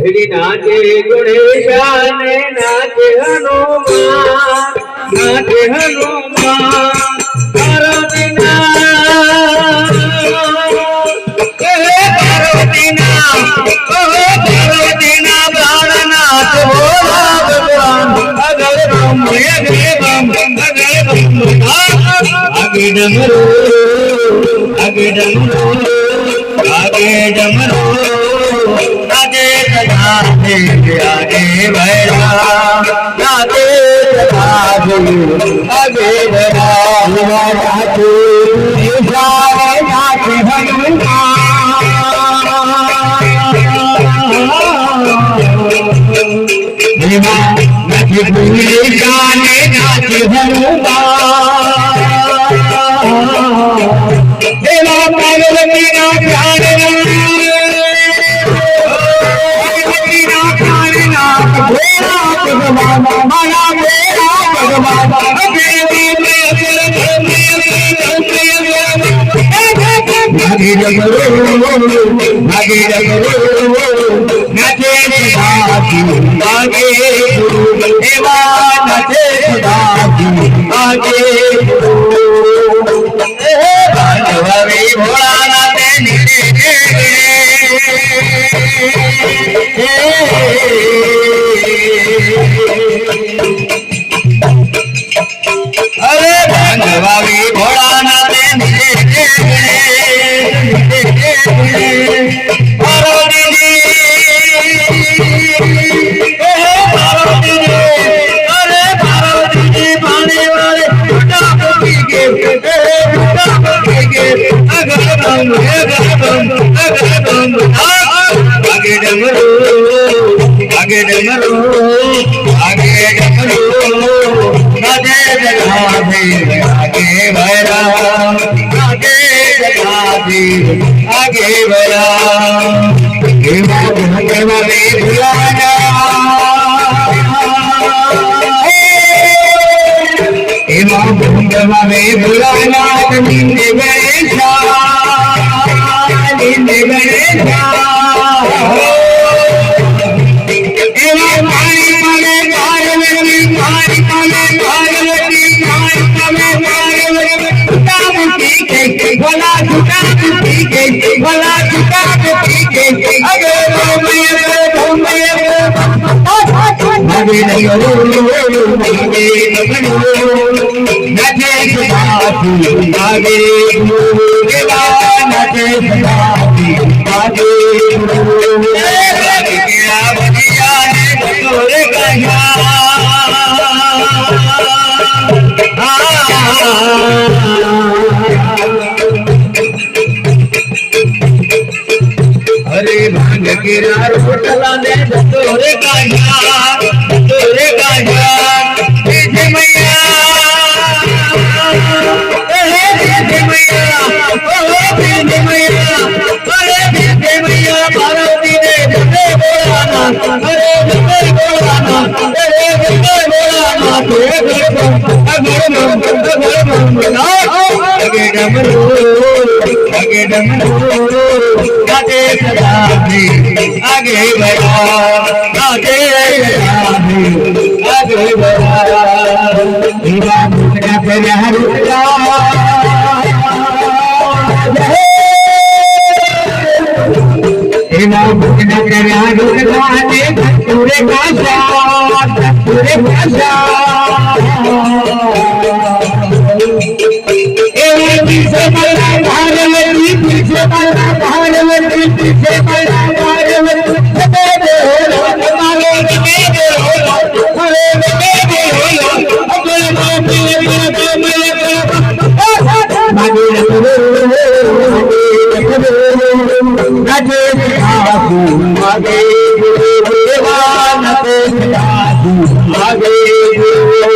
नाचे गुणेशान नाचे हनुमान नाचे हनुमान पार्वतीना पार्वतीना प्राणनाथ भोला भगवान अगल बम अगल बम अगल बम आगे डमरू आगे डमरू आगे डमरू आगे आगे आगे भैरा आगे आगे आगे भैरा नाचे नाचे हनुमान नाचे पूरे गाने नाचे हनुमान देवा पार्वती ना प्यारे नाचे सदाजी आगे देवा नाचे सदाजी आगे भगवान भोलानाथ अरे भगवान भोलानाथ आगे डमरू आगे डमरू आगे डमरू नाचे जगाधे आगे भैरा आगे जगाधे आगे भैरा केवा वाले बुलाना केवा वाले बुलाना नींद गणेशा नींद गणेशा भला झूठा भला झूठा आगे नचे आगे नचे आगे अरे भांग गिरा रोटला ने तोरे काया जय मैया जय मैया जय मैया अरे जय मैया पार्वती ने जय बोलाना अरे जय बोलाना अरे जय बोलाना अगे डमरू आगे सदाजी आगे भैया आगे आगे भैया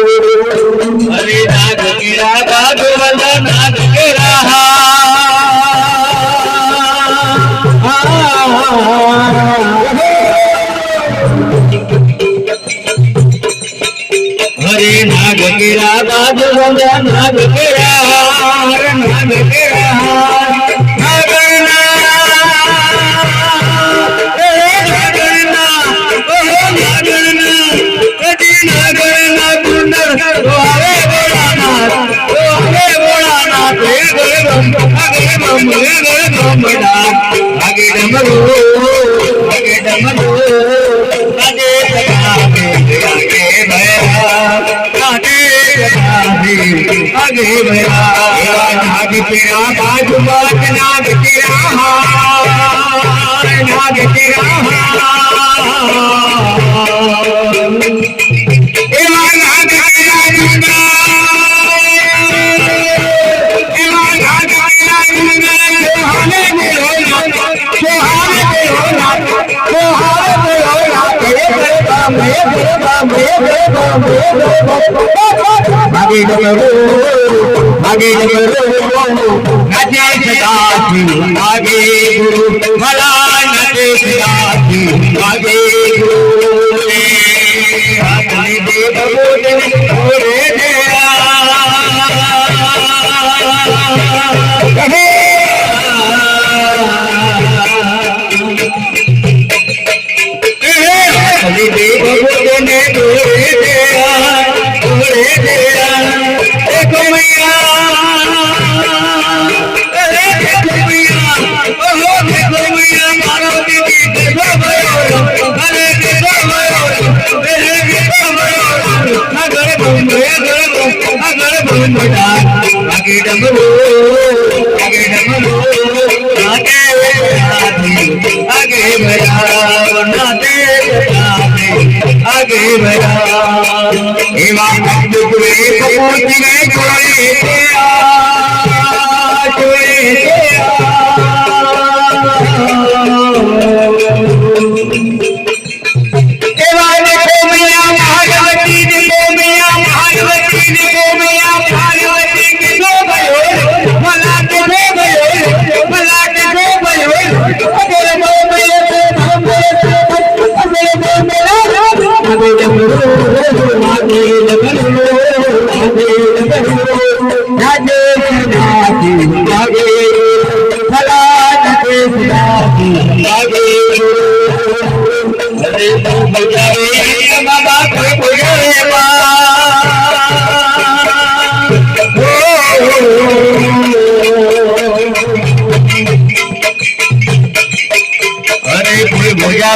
अरे नाग गिरा भागवत नाग गिरा हरे नाग गिरा भागवत नाग गिरा नाग गिरा नागरना आगे नचे सदासी आगे गुरु भला नचे सदासी आगे गुरु देव बोले